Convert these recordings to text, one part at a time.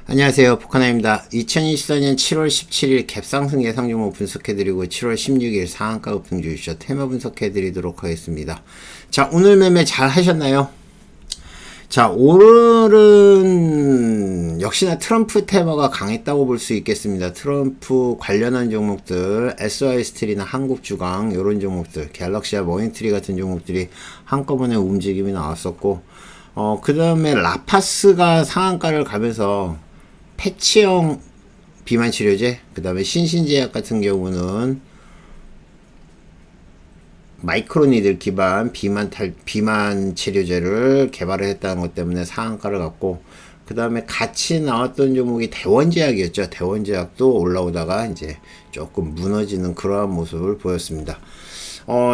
안녕하세요. 북한아입니다. 2024년 7월 17일 갭상승 예상 종목 분석해드리고 7월 16일 상한가 급등 주식시장 테마 분석해드리도록 하겠습니다. 자, 오늘 매매 잘 하셨나요? 자, 오늘은 역시나 트럼프 테마가 강했다고 볼 수 있겠습니다. 트럼프 관련한 종목들, SY스틸이나 한국주강 이런 종목들, 갤럭시와 머니트리 같은 종목들이 한꺼번에 움직임이 나왔었고, 그 다음에 라파스가 상한가를 가면서 패치형 비만 치료제, 그 다음에 신신제약 같은 경우는 마이크로니들 기반 비만 치료제를 개발을 했다는 것 때문에 상한가를 갔고, 그 다음에 같이 나왔던 종목이 대원제약이었죠. 대원제약도 올라오다가 이제 조금 무너지는 그러한 모습을 보였습니다.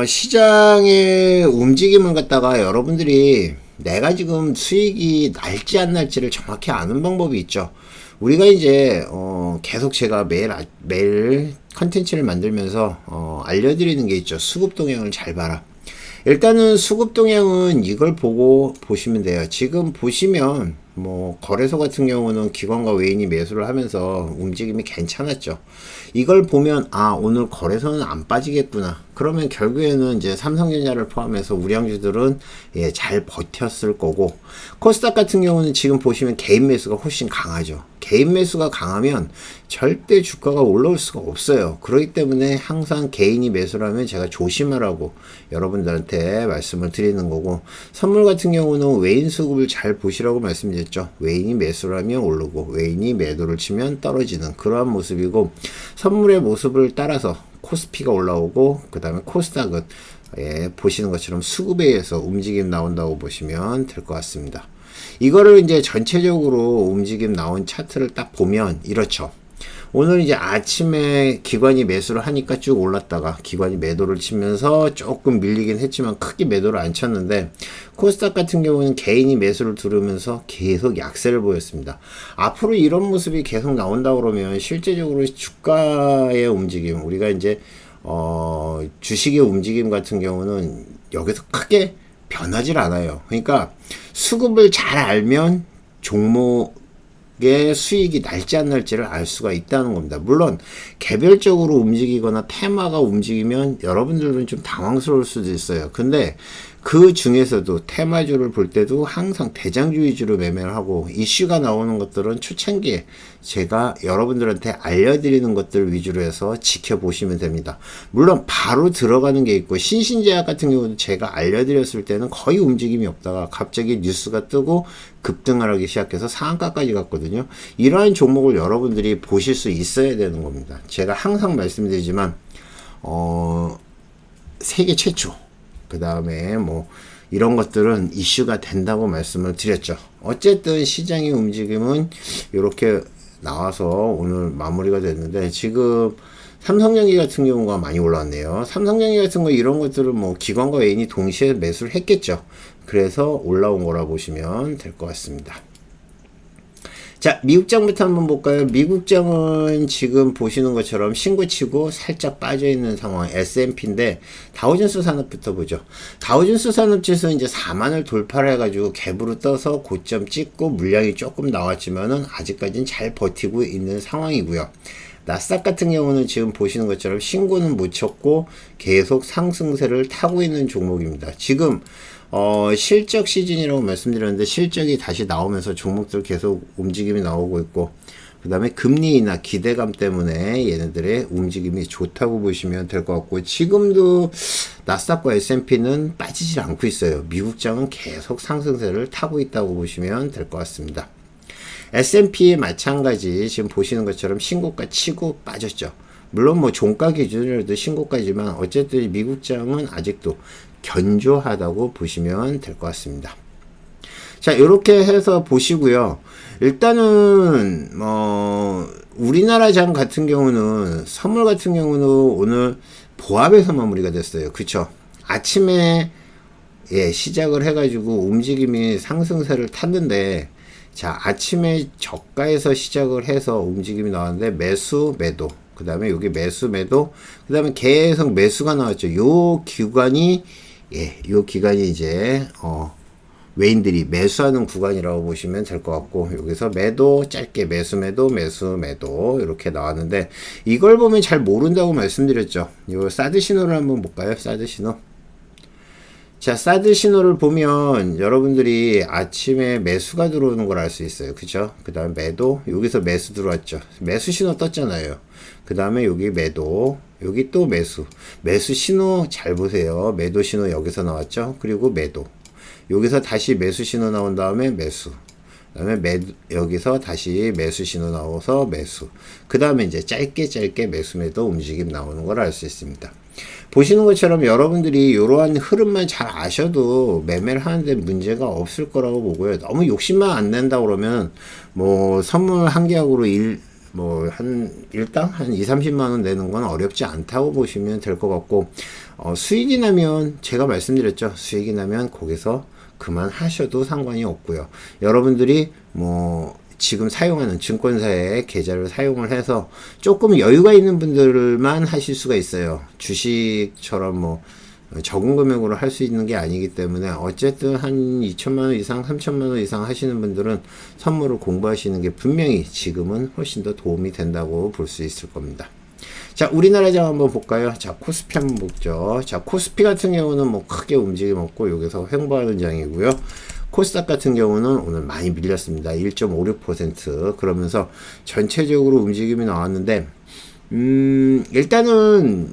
시장의 움직임을 갖다가 여러분들이 내가 지금 수익이 날지 안 날지를 정확히 아는 방법이 있죠. 우리가 이제 계속 제가 매일 컨텐츠를 만들면서 알려드리는 게 있죠. 수급 동향을 잘 봐라. 일단은 수급 동향은 이걸 보고 보시면 돼요. 지금 보시면 뭐 거래소 같은 경우는 기관과 외인이 매수를 하면서 움직임이 괜찮았죠. 이걸 보면 아, 오늘 거래소는 안 빠지겠구나. 그러면 결국에는 이제 삼성전자를 포함해서 우량주들은 잘 버텼을 거고, 코스닥 같은 경우는 지금 보시면 개인 매수가 훨씬 강하죠. 개인 매수가 강하면 절대 주가가 올라올 수가 없어요. 그렇기 때문에 항상 개인이 매수를 하면 제가 조심하라고 여러분들한테 말씀을 드리는 거고, 선물 같은 경우는 외인 수급을 잘 보시라고 말씀드렸죠. 외인이 매수를 하면 오르고 외인이 매도를 치면 떨어지는 그러한 모습이고, 선물의 모습을 따라서 코스피가 올라오고 그 다음에 코스닥은 보시는 것처럼 수급에 의해서 움직임 나온다고 보시면 될 것 같습니다. 이거를 이제 전체적으로 움직임 나온 차트를 딱 보면 이렇죠. 오늘 이제 아침에 기관이 매수를 하니까 쭉 올랐다가 기관이 매도를 치면서 조금 밀리긴 했지만 크게 매도를 안 쳤는데, 코스닥 같은 경우는 개인이 매수를 들으면서 계속 약세를 보였습니다. 앞으로 이런 모습이 계속 나온다 그러면 실제적으로 주가의 움직임, 우리가 이제 주식의 움직임 같은 경우는 여기서 크게 변하질 않아요. 그러니까 수급을 잘 알면 종목의 수익이 날지 안 날지를 알 수가 있다는 겁니다. 물론 개별적으로 움직이거나 테마가 움직이면 여러분들은 좀 당황스러울 수도 있어요. 근데 그 중에서도 테마주를 볼 때도 항상 대장주 위주로 매매를 하고, 이슈가 나오는 것들은 초창기에 제가 여러분들한테 알려드리는 것들 위주로 해서 지켜보시면 됩니다. 물론 바로 들어가는 게 있고, 신신제약 같은 경우도 제가 알려드렸을 때는 거의 움직임이 없다가 갑자기 뉴스가 뜨고 급등을 하기 시작해서 상한가까지 갔거든요. 이러한 종목을 여러분들이 보실 수 있어야 되는 겁니다. 제가 항상 말씀드리지만 세계 최초, 그 다음에 뭐 이런 것들은 이슈가 된다고 말씀을 드렸죠. 어쨌든 시장의 움직임은 이렇게 나와서 오늘 마무리가 됐는데, 지금 삼성전기 같은 경우가 많이 올라왔네요. 삼성전기 같은 거 이런 것들은 뭐 기관과 외인이 동시에 매수를 했겠죠. 그래서 올라온 거라 보시면 될 것 같습니다. 자, 미국장부터 한번 볼까요? 미국장은 지금 보시는 것처럼 신고치고 살짝 빠져있는 상황, S&P인데 다우존스 산업부터 보죠. 다우존스 산업지수 이제 4만을 돌파를 해가지고 갭으로 떠서 고점 찍고 물량이 조금 나왔지만은 아직까지는 잘 버티고 있는 상황이고요. 나스닥 같은 경우는 지금 보시는 것처럼 신고는 못 쳤고 계속 상승세를 타고 있는 종목입니다. 지금 실적 시즌이라고 말씀드렸는데 실적이 다시 나오면서 종목들 계속 움직임이 나오고 있고, 그 다음에 금리 인하 기대감 때문에 얘네들의 움직임이 좋다고 보시면 될 것 같고, 지금도 나스닥과 S&P는 빠지질 않고 있어요. 미국장은 계속 상승세를 타고 있다고 보시면 될 것 같습니다. S&P 마찬가지 지금 보시는 것처럼 신고가 치고 빠졌죠. 물론 뭐 종가 기준으로도 신고가지만 어쨌든 미국장은 아직도 견조하다고 보시면 될 것 같습니다. 자, 이렇게 해서 보시고요. 일단은 우리나라 장 같은 경우는, 선물 같은 경우는 오늘 보합에서 마무리가 됐어요. 그쵸? 아침에 시작을 해가지고 움직임이 상승세를 탔는데, 자, 아침에 저가에서 시작을 해서 움직임이 나왔는데 매수 매도, 그 다음에 여기 매수 매도, 그 다음에 계속 매수가 나왔죠. 요 기간이 이제 외인들이 매수하는 구간이라고 보시면 될 것 같고, 여기서 매도 짧게 매수 매도 이렇게 나왔는데, 이걸 보면 잘 모른다고 말씀드렸죠. 요 사드 신호를 한번 볼까요? 사드 신호. 자, 사드 신호를 보면 여러분들이 아침에 매수가 들어오는 걸 알 수 있어요. 그죠? 그 다음에 매도, 여기서 매수 들어왔죠. 매수 신호 떴잖아요. 그 다음에 여기 매도, 여기 또 매수. 매수 신호 잘 보세요. 매도 신호 여기서 나왔죠. 그리고 매도. 여기서 다시 매수 신호 나온 다음에 매수. 그 다음에 여기서 다시 매수 신호 나와서 매수. 그 다음에 이제 짧게 매수 매도 움직임 나오는 걸 알 수 있습니다. 보시는 것처럼 여러분들이 이러한 흐름만 잘 아셔도 매매를 하는데 문제가 없을 거라고 보고요. 너무 욕심만 안 낸다 그러면 뭐 선물 한 계약으로 일당 한 20-30만원 내는 건 어렵지 않다고 보시면 될 것 같고, 수익이 나면 제가 말씀드렸죠. 수익이 나면 거기서 그만하셔도 상관이 없고요. 여러분들이 지금 사용하는 증권사의 계좌를 사용을 해서 조금 여유가 있는 분들만 하실 수가 있어요. 주식처럼 적은 금액으로 할 수 있는 게 아니기 때문에 어쨌든 한 2천만원 이상 3천만원 이상 하시는 분들은 선물을 공부하시는 게 분명히 지금은 훨씬 더 도움이 된다고 볼 수 있을 겁니다. 자, 우리나라 장 한번 볼까요? 자, 코스피 한번 보죠. 자, 코스피 같은 경우는 크게 움직임 없고 여기서 횡보하는 장이고요. 코스닥 같은 경우는 오늘 많이 밀렸습니다. 1.56%. 그러면서 전체적으로 움직임이 나왔는데, 일단은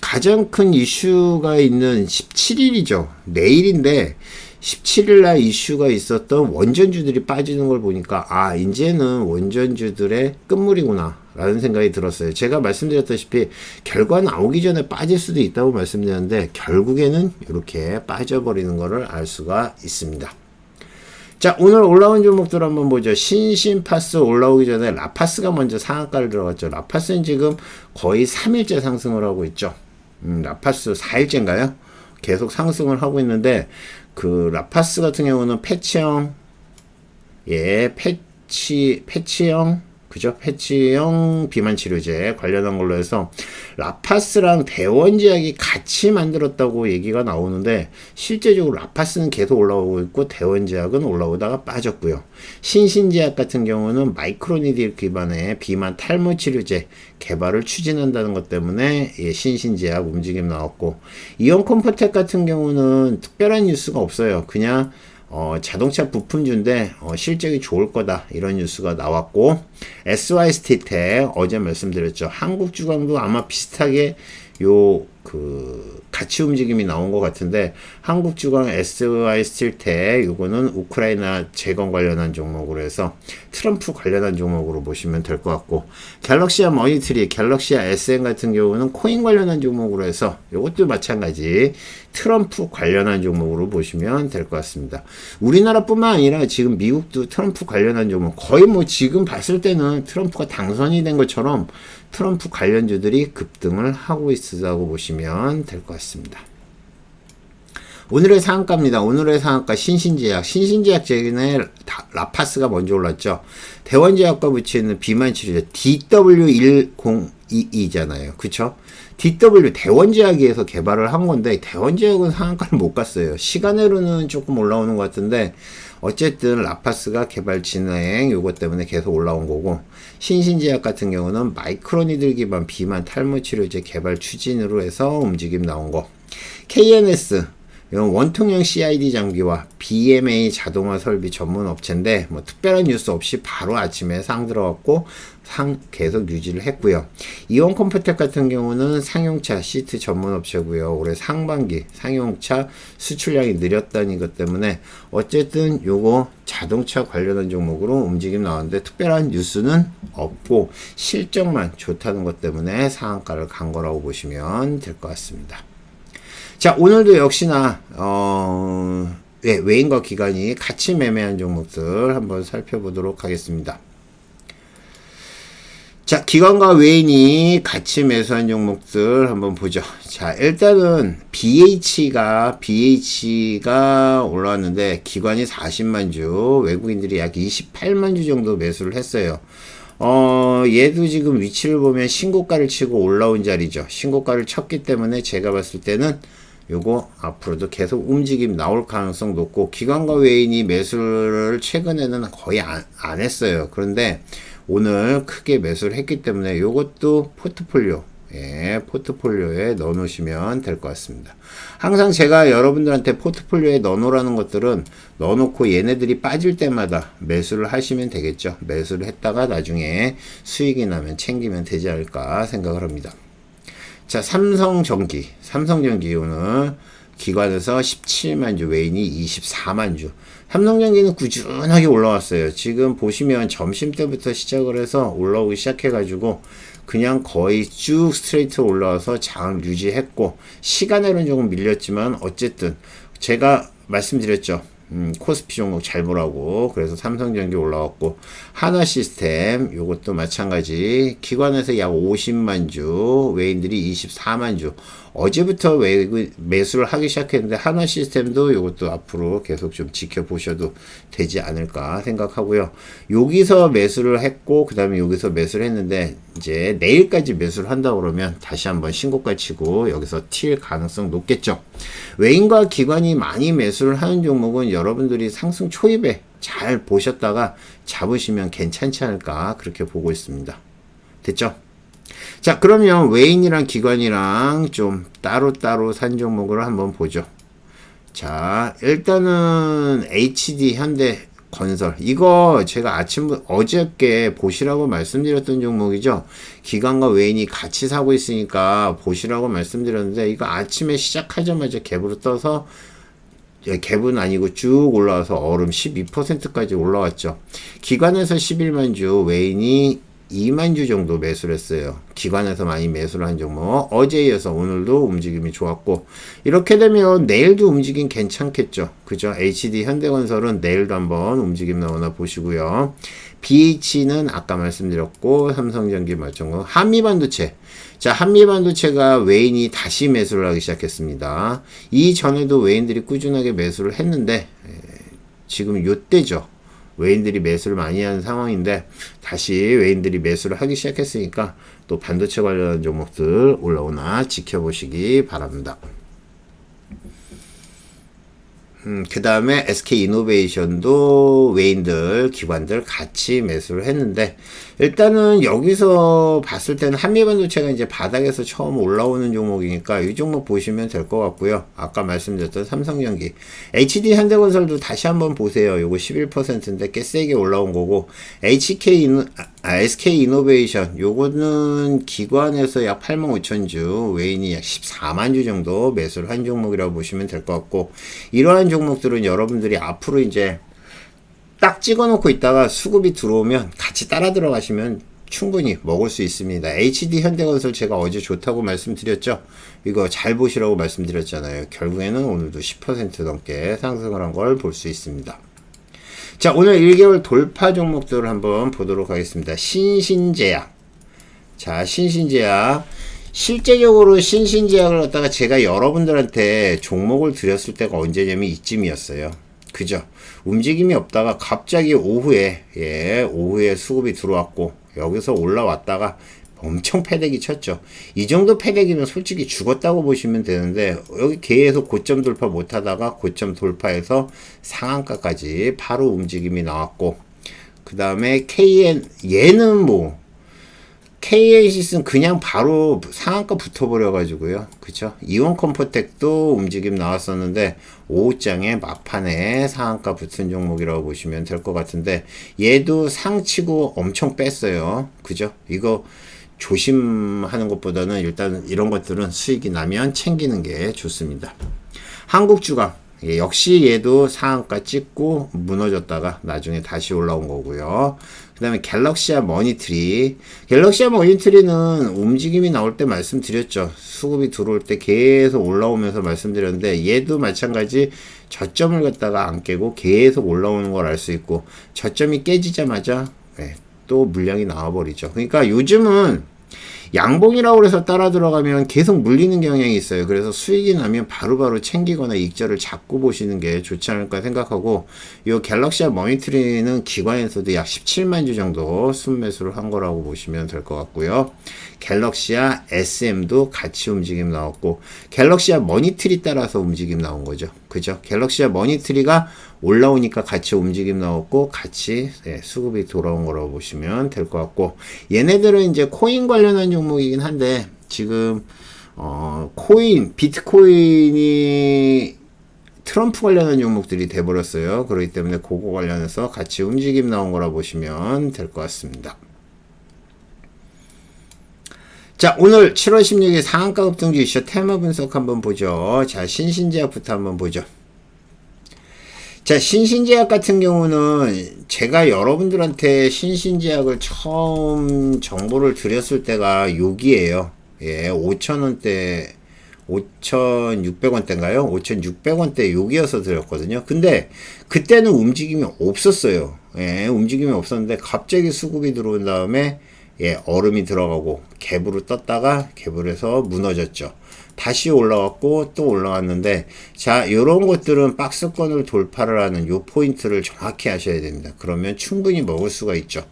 가장 큰 이슈가 있는 17일이죠. 내일인데, 17일날 이슈가 있었던 원전주들이 빠지는 걸 보니까, 이제는 원전주들의 끝물이구나 라는 생각이 들었어요. 제가 말씀드렸다시피 결과 나오기 전에 빠질 수도 있다고 말씀드렸는데, 결국에는 이렇게 빠져버리는 것을 알 수가 있습니다. 자, 오늘 올라온 종목들 한번 보죠. 신신파스 올라오기 전에 라파스가 먼저 상한가를 들어갔죠. 라파스는 지금 거의 3일째 상승을 하고 있죠. 라파스 4일째인가요? 계속 상승을 하고 있는데, 그 라파스 같은 경우는 패치형 비만 치료제 관련한 걸로 해서 라파스랑 대원제약이 같이 만들었다고 얘기가 나오는데, 실제적으로 라파스는 계속 올라오고 있고 대원제약은 올라오다가 빠졌고요. 신신제약 같은 경우는 마이크로니딜 기반의 비만 탈모 치료제 개발을 추진한다는 것 때문에 신신제약 움직임 나왔고, 이온컴포텍 같은 경우는 특별한 뉴스가 없어요. 그냥 자동차 부품주인데 실적이 좋을 거다 이런 뉴스가 나왔고, SY스틸텍 어제 말씀드렸죠. 한국주강도 아마 비슷하게 같이 움직임이 나온 것 같은데, 한국주강 SY스틸텍 요거는 우크라이나 재건 관련한 종목으로 해서 트럼프 관련한 종목으로 보시면 될 것 같고, 갤럭시아 머니트리, 갤럭시아 SM 같은 경우는 코인 관련한 종목으로 해서 요것도 마찬가지 트럼프 관련한 종목으로 보시면 될 것 같습니다. 우리나라뿐만 아니라 지금 미국도 트럼프 관련한 종목, 거의 지금 봤을 때는 트럼프가 당선이 된 것처럼 트럼프 관련주들이 급등을 하고 있다고 보시면 될 것 같습니다. 오늘의 상한가입니다. 오늘의 상한가 신신제약 최근에 라파스가 먼저 올랐죠. 대원제약과 붙여있는 비만 치료제 DW1022잖아요. 그쵸? DW 대원제약에서 개발을 한 건데, 대원제약은 상한가를 못 갔어요. 시간으로는 조금 올라오는 것 같은데, 어쨌든 라파스가 개발 진행 요것 때문에 계속 올라온 거고, 신신제약 같은 경우는 마이크로니들 기반 비만 탈모 치료제 개발 추진으로 해서 움직임 나온 거. KNS 이건 원통형 CID 장비와 BMA 자동화 설비 전문 업체인데, 특별한 뉴스 없이 바로 아침에 상 들어갔고 상 계속 유지를 했고요. 이온컴포텍 같은 경우는 상용차 시트 전문 업체고요. 올해 상반기 상용차 수출량이 느렸다는 것 때문에 어쨌든 요거 자동차 관련한 종목으로 움직임 나왔는데, 특별한 뉴스는 없고 실적만 좋다는 것 때문에 상한가를 간 거라고 보시면 될 것 같습니다. 자, 오늘도 역시나 외인과 기관이 같이 매매한 종목들 한번 살펴보도록 하겠습니다. 자, 기관과 외인이 같이 매수한 종목들 한번 보죠. 자, 일단은 BH가 올라왔는데, 기관이 40만 주, 외국인들이 약 28만 주 정도 매수를 했어요. 얘도 지금 위치를 보면 신고가를 치고 올라온 자리죠. 신고가를 쳤기 때문에 제가 봤을 때는 요거 앞으로도 계속 움직임 나올 가능성 높고, 기관과 외인이 매수를 최근에는 거의 안 했어요. 그런데 오늘 크게 매수를 했기 때문에 요것도 포트폴리오, 예, 포트폴리오에 넣어 놓으시면 될 것 같습니다. 항상 제가 여러분들한테 포트폴리오에 넣어 놓으라는 것들은 넣어 놓고 얘네들이 빠질 때마다 매수를 하시면 되겠죠. 매수를 했다가 나중에 수익이 나면 챙기면 되지 않을까 생각을 합니다. 자, 삼성전기 오늘 기관에서 17만 주, 외인이 24만 주. 삼성전기는 꾸준하게 올라왔어요. 지금 보시면 점심 때부터 시작을 해서 올라오기 시작해가지고 그냥 거의 쭉 스트레이트 올라와서 장을 유지했고, 시간으로는 조금 밀렸지만 어쨌든 제가 말씀드렸죠. 코스피 종목 잘 보라고. 그래서 삼성전기 올라왔고, 하나시스템 요것도 마찬가지 기관에서 약 50만 주, 외인들이 24만 주. 어제부터 매수를 하기 시작했는데 하나시스템도 요것도 앞으로 계속 좀 지켜보셔도 되지 않을까 생각하고요. 여기서 매수를 했고 그 다음에 여기서 매수를 했는데 이제 내일까지 매수를 한다 그러면 다시 한번 신고가 치고 여기서 튈 가능성 높겠죠. 외인과 기관이 많이 매수를 하는 종목은 여러분들이 상승 초입에 잘 보셨다가 잡으시면 괜찮지 않을까 그렇게 보고 있습니다. 됐죠? 자, 그러면 외인이랑 기관이랑 좀 따로따로 산 종목을 한번 보죠. 자, 일단은 HD 현대건설, 이거 제가 어저께 보시라고 말씀드렸던 종목이죠. 기관과 외인이 같이 사고 있으니까 보시라고 말씀드렸는데, 이거 아침에 시작하자마자 갭으로 떠서, 갭은 아니고 쭉 올라와서 얼음 12%까지 올라왔죠. 기관에서 11만 주, 외인이 2만 주 정도 매수를 했어요. 기관에서 많이 매수를 한 종목. 어제에 이어서 오늘도 움직임이 좋았고, 이렇게 되면 내일도 움직임 괜찮겠죠. 그죠? HD 현대건설은 내일도 한번 움직임 나오나 보시고요. BH는 아까 말씀드렸고, 삼성전기 마찬가지고, 한미반도체. 자, 한미반도체가 외인이 다시 매수를 하기 시작했습니다. 이전에도 외인들이 꾸준하게 매수를 했는데, 지금 요때죠. 외인들이 매수를 많이 하는 상황인데 다시 외인들이 매수를 하기 시작했으니까 또 반도체 관련한 종목들 올라오나 지켜보시기 바랍니다. 그 다음에 SK이노베이션도 외인들, 기관들 같이 매수를 했는데, 일단은 여기서 봤을 때는 한미반도체가 이제 바닥에서 처음 올라오는 종목이니까 이 종목 보시면 될 것 같고요. 아까 말씀드렸던 삼성전기, HD 현대건설도 다시 한번 보세요. 요거 11%인데 꽤 세게 올라온 거고, SK이노베이션 요거는 기관에서 약 85,000주, 외인이 약 14만 주 정도 매수를 한 종목이라고 보시면 될 것 같고, 이러한 종목들은 여러분들이 앞으로 이제 딱 찍어 놓고 있다가 수급이 들어오면 같이 따라 들어가시면 충분히 먹을 수 있습니다. HD 현대건설 제가 어제 좋다고 말씀드렸죠. 이거 잘 보시라고 말씀드렸잖아요. 결국에는 오늘도 10% 넘게 상승을 한 걸 볼 수 있습니다. 자, 오늘 1개월 돌파 종목들을 한번 보도록 하겠습니다. 신신제약. 자, 신신제약. 실제적으로 신신제약을 갖다가 제가 여러분들한테 종목을 드렸을 때가 언제냐면 이쯤이었어요. 그죠? 움직임이 없다가 갑자기 오후에 수급이 들어왔고 여기서 올라왔다가 엄청 패대기 쳤죠. 이 정도 패대기는 솔직히 죽었다고 보시면 되는데, 여기 계속 고점 돌파 못하다가 고점 돌파해서 상한가까지 바로 움직임이 나왔고, 그 다음에 얘는 KNC는 그냥 바로 상한가 붙어버려가지고요. 그쵸? 이온컴포텍도 움직임 나왔었는데, 오후장에 막판에 상한가 붙은 종목이라고 보시면 될 것 같은데, 얘도 상치고 엄청 뺐어요. 그죠? 이거 조심하는 것보다는 일단 이런 것들은 수익이 나면 챙기는 게 좋습니다. 한국주강. 역시 얘도 상한가 찍고 무너졌다가 나중에 다시 올라온 거고요. 그 다음에 갤럭시아 머니트리. 갤럭시아 머니트리는 움직임이 나올 때 말씀드렸죠. 수급이 들어올 때 계속 올라오면서 말씀드렸는데, 얘도 마찬가지 저점을 갖다가 안 깨고 계속 올라오는 걸 알 수 있고, 저점이 깨지자마자 또 물량이 나와버리죠. 그러니까 요즘은 양봉이라고 해서 따라 들어가면 계속 물리는 경향이 있어요. 그래서 수익이 나면 바로바로 챙기거나 익절을 잡고 보시는 게 좋지 않을까 생각하고, 이 갤럭시아 머니트리는 기관에서도 약 17만 주 정도 순매수를 한 거라고 보시면 될 것 같고요. 갤럭시아 SM도 같이 움직임 나왔고, 갤럭시아 머니트리 따라서 움직임 나온 거죠. 그죠? 갤럭시아 머니트리가 올라오니까 같이 움직임 나왔고, 같이 수급이 돌아온 거라고 보시면 될 것 같고, 얘네들은 이제 코인 관련한 종목이긴 한데, 지금 비트코인이 트럼프 관련한 종목들이 돼버렸어요. 그렇기 때문에 그거 관련해서 같이 움직임 나온 거라 보시면 될 것 같습니다. 자, 오늘 7월 16일 상한가 급등주 이슈 테마 분석 한번 보죠. 자, 신신제약부터 한번 보죠. 자, 신신제약 같은 경우는 제가 여러분들한테 신신제약을 처음 정보를 드렸을 때가 여기에요. 예, 5,000원대, 5,600원대인가요? 5,600원대 여기여서 드렸거든요. 근데 그때는 움직임이 없었어요. 예, 움직임이 없었는데 갑자기 수급이 들어온 다음에 예, 얼음이 들어가고 갭으로 떴다가 갭을해서 무너졌죠. 다시 올라왔고 또 올라왔는데, 자, 요런 것들은 박스권을 돌파를 하는 요 포인트를 정확히 하셔야 됩니다. 그러면 충분히 먹을 수가 있죠.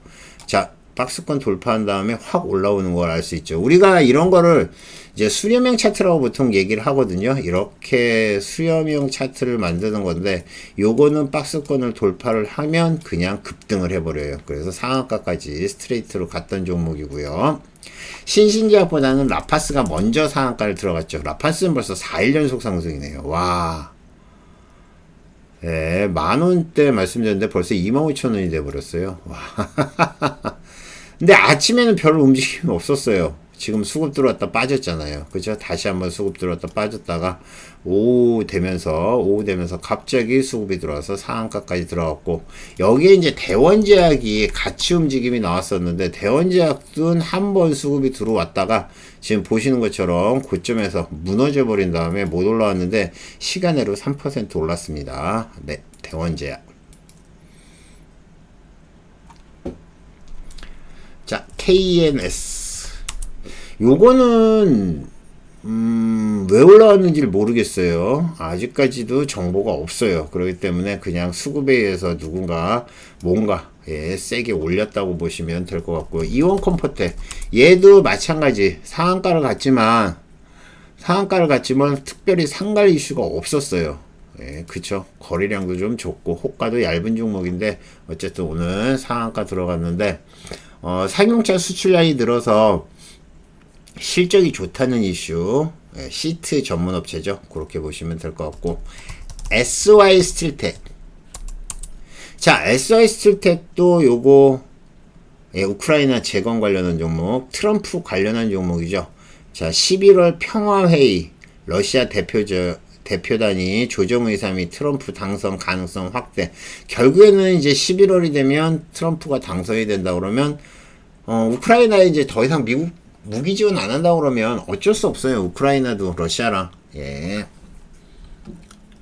자, 박스권 돌파한 다음에 확 올라오는 걸 알 수 있죠. 우리가 이런 거를 이제 수렴형 차트라고 보통 얘기를 하거든요. 이렇게 수렴형 차트를 만드는 건데, 요거는 박스권을 돌파를 하면 그냥 급등을 해버려요. 그래서 상한가까지 스트레이트로 갔던 종목이고요. 신신제약보다는 라파스가 먼저 상한가를 들어갔죠. 라파스는 벌써 4일 연속 상승이네요. 와. 예, 만원대 말씀드렸는데 벌써 25,000원이 돼버렸어요. 와. 근데 아침에는 별 움직임이 없었어요. 지금 수급 들어왔다 빠졌잖아요. 그죠? 다시 한번 수급 들어왔다 빠졌다가 오후 되면서 갑자기 수급이 들어와서 상한가까지 들어갔고, 여기에 이제 대원제약이 같이 움직임이 나왔었는데, 대원제약은 한번 수급이 들어왔다가 지금 보시는 것처럼 고점에서 무너져 버린 다음에 못 올라왔는데 시간으로 3% 올랐습니다. 네, 대원제약. 자, KNS. 요거는 왜 올라왔는지를 모르겠어요. 아직까지도 정보가 없어요. 그렇기 때문에 그냥 수급에 의해서 누군가 뭔가 세게 올렸다고 보시면 될 것 같고요. 이원 컴포텍 얘도 마찬가지 상한가를 갔지만 특별히 상갈 이슈가 없었어요. 예, 그쵸. 거래량도 좀 좋고 호가도 얇은 종목인데 어쨌든 오늘 상한가 들어갔는데, 상용차 수출량이 늘어서 실적이 좋다는 이슈, 예, 시트 전문 업체죠. 그렇게 보시면 될 것 같고, SY 스틸텍. 자, SY 스틸텍도 요거, 예, 우크라이나 재건 관련한 종목, 트럼프 관련한 종목이죠. 자, 11월 평화회의, 러시아 대표단이 조정의사 및 트럼프 당선 가능성 확대. 결국에는 이제 11월이 되면 트럼프가 당선이 된다 그러면, 우크라이나에 이제 더 이상 미국 무기 지원 안 한다고 그러면 어쩔 수 없어요. 우크라이나도 러시아랑, 예,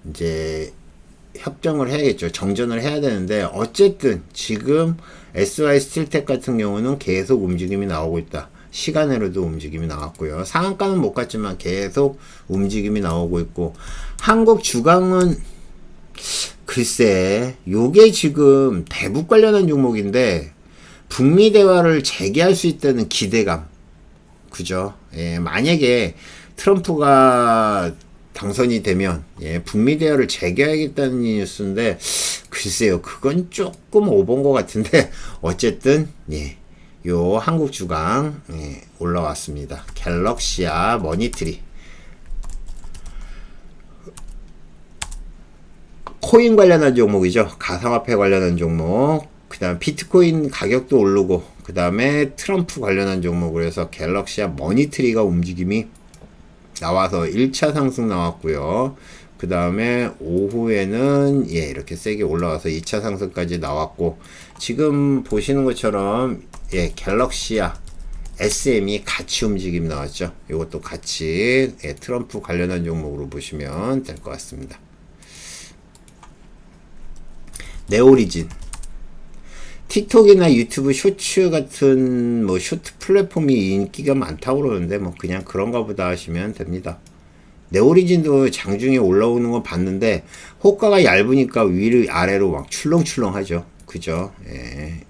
이제 협정을 해야겠죠. 정전을 해야 되는데, 어쨌든 지금 SY 스틸텍 같은 경우는 계속 움직임이 나오고 있다. 시간으로도 움직임이 나왔고요. 상한가는 못 갔지만 계속 움직임이 나오고 있고, 한국 주강은 글쎄, 요게 지금 대북 관련한 종목인데 북미 대화를 재개할 수 있다는 기대감, 그죠? 예, 만약에 트럼프가 당선이 되면, 예, 북미 대화를 재개하겠다는 뉴스인데, 글쎄요, 그건 조금 오본 것 같은데, 어쨌든, 예, 요 한국 주강, 예, 올라왔습니다. 갤럭시아 머니트리. 코인 관련한 종목이죠. 가상화폐 관련한 종목. 그 다음 비트코인 가격도 오르고, 그 다음에 트럼프 관련한 종목을 해서 갤럭시아 머니트리가 움직임이 나와서 1차 상승 나왔고요. 그 다음에 오후에는 예, 이렇게 세게 올라와서 2차 상승까지 나왔고, 지금 보시는 것처럼 예, 갤럭시아 SM이 같이 움직임 나왔죠. 이것도 같이 예, 트럼프 관련한 종목으로 보시면 될 것 같습니다. 네오리진. 틱톡이나 유튜브 쇼츠 같은 뭐 쇼트 플랫폼이 인기가 많다고 그러는데 뭐 그냥 그런가 보다 하시면 됩니다. 네오리진도 장중에 올라오는 거 봤는데 호가가 얇으니까 위로 아래로 막 출렁출렁 하죠. 그죠? 예.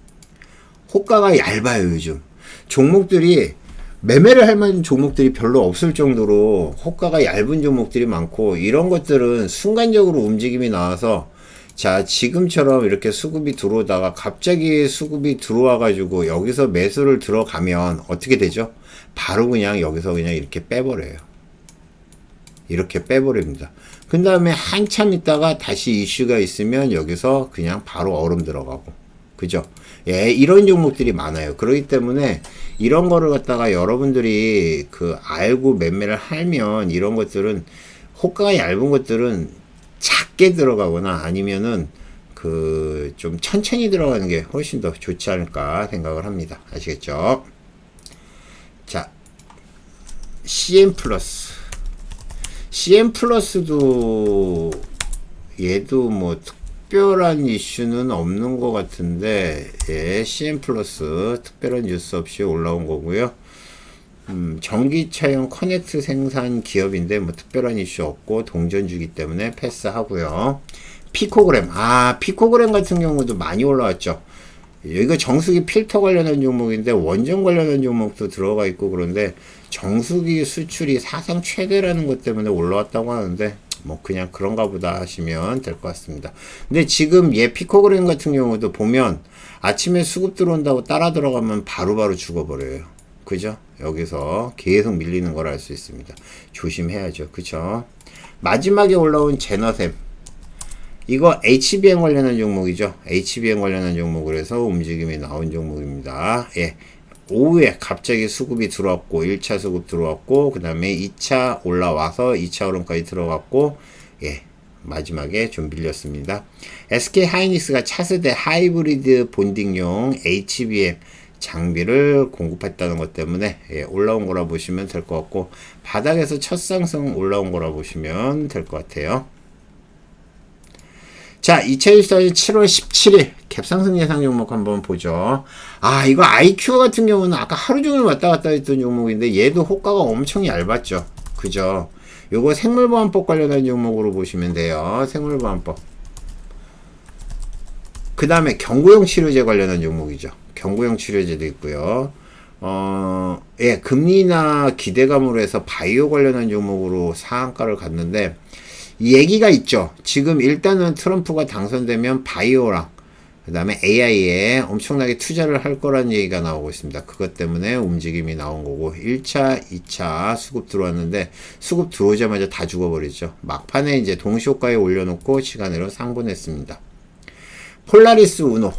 호가가 얇아요, 요즘. 종목들이 매매를 할 만한 종목들이 별로 없을 정도로 호가가 얇은 종목들이 많고, 이런 것들은 순간적으로 움직임이 나와서, 자, 지금처럼 이렇게 수급이 들어오다가 갑자기 수급이 들어와 가지고 여기서 매수를 들어가면 어떻게 되죠? 바로 그냥 여기서 그냥 이렇게 빼버려요. 이렇게 빼버립니다. 그 다음에 한참 있다가 다시 이슈가 있으면 여기서 그냥 바로 얼음 들어가고. 그죠? 예, 이런 종목들이 많아요. 그렇기 때문에 이런 거를 갖다가 여러분들이 알고 매매를 하면, 이런 것들은 호가가 얇은 것들은 작게 들어가거나 아니면은 좀 천천히 들어가는 게 훨씬 더 좋지 않을까 생각을 합니다. 아시겠죠? 자, CM 플러스도 얘도 뭐 특별한 이슈는 없는 것 같은데, 예, CM 플러스 특별한 뉴스 없이 올라온 거고요. 전기차용 커넥트 생산 기업인데 뭐 특별한 이슈 없고 동전주기 때문에 패스하고요. 피코그램, 피코그램 같은 경우도 많이 올라왔죠. 여기가 정수기 필터 관련한 종목인데 원전 관련한 종목도 들어가 있고, 그런데 정수기 수출이 사상 최대라는 것 때문에 올라왔다고 하는데 뭐 그냥 그런가 보다 하시면 될 것 같습니다. 근데 지금 피코그램 같은 경우도 보면 아침에 수급 들어온다고 따라 들어가면 바로바로 죽어버려요. 그죠? 여기서 계속 밀리는 걸 알 수 있습니다. 조심해야죠. 그죠? 마지막에 올라온 제너셈, 이거 HBM 관련한 종목이죠. HBM 관련한 종목을 해서 움직임이 나온 종목입니다. 예. 오후에 갑자기 수급이 들어왔고, 1차 수급 들어왔고, 그 다음에 2차 올라와서 2차 흐름까지 들어갔고, 예. 마지막에 좀 밀렸습니다. SK 하이닉스가 차세대 하이브리드 본딩용 HBM 장비를 공급했다는 것 때문에, 예, 올라온 거라 보시면 될 것 같고, 바닥에서 첫 상승 올라온 거라 보시면 될 것 같아요. 자, 2024년 7월 17일 갭상승 예상 종목 한번 보죠. 이거 IQ 같은 경우는 아까 하루 종일 왔다 갔다 했던 종목인데 얘도 호가가 엄청 얇았죠. 그죠? 요거 생물보안법 관련한 종목으로 보시면 돼요. 생물보안법. 그 다음에 경구용 치료제 관련한 종목이죠. 경구용 치료제도 있고요. 예, 금리나 기대감으로 해서 바이오 관련한 종목으로 상한가를 갔는데, 이 얘기가 있죠. 지금 일단은 트럼프가 당선되면 바이오랑 그 다음에 AI에 엄청나게 투자를 할 거라는 얘기가 나오고 있습니다. 그것 때문에 움직임이 나온 거고, 1차, 2차 수급 들어왔는데 수급 들어오자마자 다 죽어버리죠. 막판에 이제 동시호가에 올려놓고 시간으로 상분했습니다. 폴라리스 우노.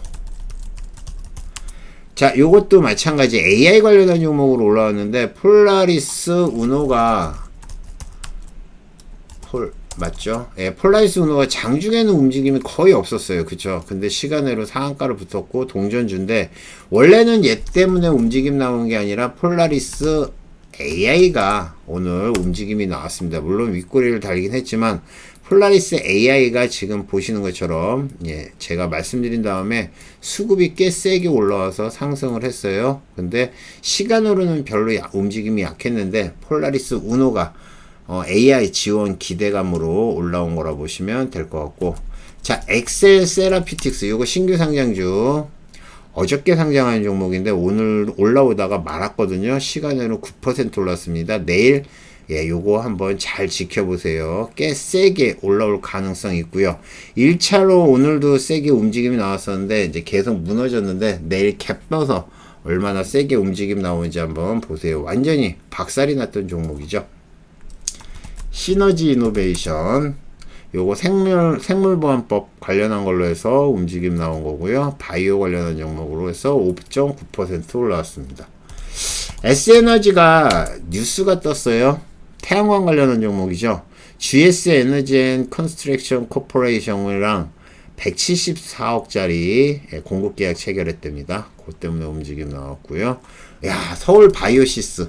자, 요것도 마찬가지 AI 관련한 종목으로 올라왔는데, 폴라리스 우노가 맞죠? 예, 폴라리스 우노가 장중에는 움직임이 거의 없었어요. 그쵸? 근데 시간으로 상한가를 붙었고 동전주인데, 원래는 얘 때문에 움직임 나오는 게 아니라 폴라리스 AI가 오늘 움직임이 나왔습니다. 물론 윗꼬리를 달긴 했지만 폴라리스 AI가 지금 보시는 것처럼, 예, 제가 말씀드린 다음에 수급이 꽤 세게 올라와서 상승을 했어요. 근데 시간으로는 별로 움직임이 약했는데 폴라리스 우노가 AI 지원 기대감으로 올라온 거라 보시면 될 것 같고, 자, 엑셀 세라피틱스, 이거 신규 상장주, 어저께 상장한 종목인데 오늘 올라오다가 말았거든요. 시간으로 9% 올랐습니다. 내일, 예, 요거 한번 잘 지켜보세요. 꽤 세게 올라올 가능성이 있고요. 1차로 오늘도 세게 움직임이 나왔었는데 이제 계속 무너졌는데, 내일 갭 떠서 얼마나 세게 움직임 나오는지 한번 보세요. 완전히 박살이 났던 종목이죠. 시너지 이노베이션, 요거 생물보안법 관련한 걸로 해서 움직임 나온 거고요. 바이오 관련한 종목으로 해서 5.9% 올라왔습니다. S에너지가 뉴스가 떴어요. 태양광 관련한 종목이죠. GS 에너지 앤 컨스트럭션 코퍼레이션이랑 174억짜리 공급 계약 체결했답니다. 그 때문에 움직임 나왔고요. 야, 서울 바이오시스,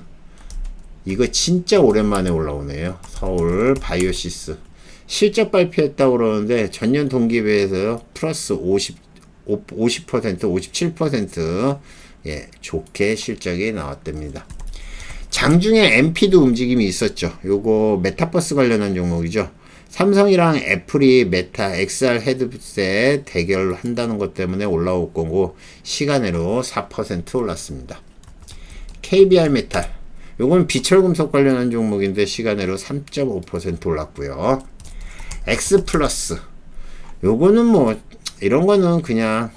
이거 진짜 오랜만에 올라오네요. 서울 바이오시스 실적 발표했다고 그러는데 전년 동기비해서 플러스 50%, 57% 예, 좋게 실적이 나왔답니다. 장중에 MP도 움직임이 있었죠. 요거 메타버스 관련한 종목이죠. 삼성이랑 애플이 메타 XR 헤드셋 대결을 한다는 것 때문에 올라올 거고 시간으로 4% 올랐습니다. KBR 메탈 요건 비철금속 관련한 종목인데 시간으로 3.5% 올랐고요. X 플러스 요거는 뭐 이런 거는 그냥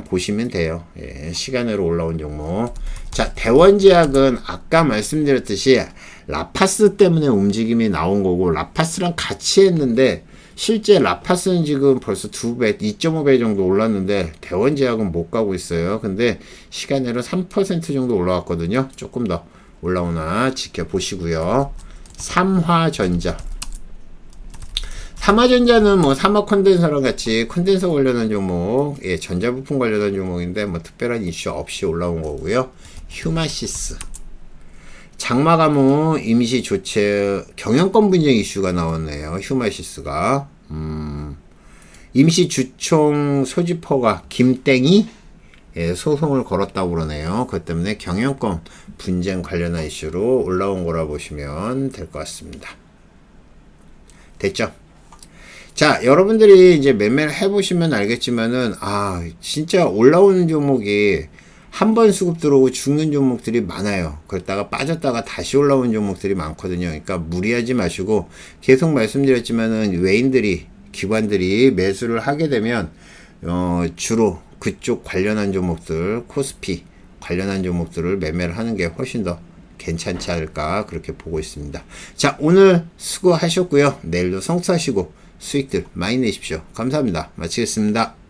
보시면 돼요. 예, 시간으로 올라온 종목. 자, 대원제약은 아까 말씀드렸듯이 라파스 때문에 움직임이 나온 거고 라파스랑 같이 했는데 실제 라파스는 지금 벌써 2배, 2.5배 정도 올랐는데 대원제약은 못 가고 있어요. 근데 시간으로 3% 정도 올라왔거든요. 조금 더 올라오나 지켜보시고요. 삼화전자. 삼화전자는 뭐 삼화 콘덴서랑 같이 콘덴서 관련한 종목, 예, 전자부품 관련한 종목인데 뭐 특별한 이슈 없이 올라온 거고요. 휴마시스. 장마가무 임시 조치 경영권 분쟁 이슈가 나왔네요. 휴마시스가. 임시 주총 소집허가 김땡이 예, 소송을 걸었다고 그러네요. 그것 때문에 경영권 분쟁 관련한 이슈로 올라온 거라 보시면 될 것 같습니다. 됐죠? 자, 여러분들이 이제 매매를 해보시면 알겠지만은, 진짜 올라오는 종목이 한 번 수급 들어오고 죽는 종목들이 많아요. 그러다가 빠졌다가 다시 올라오는 종목들이 많거든요. 그러니까 무리하지 마시고, 계속 말씀드렸지만은 외인들이, 기관들이 매수를 하게 되면, 주로 그쪽 관련한 종목들, 코스피 관련한 종목들을 매매를 하는 게 훨씬 더 괜찮지 않을까, 그렇게 보고 있습니다. 자, 오늘 수고하셨고요. 내일도 성투하시고, 수익들 많이 내십시오. 감사합니다. 마치겠습니다.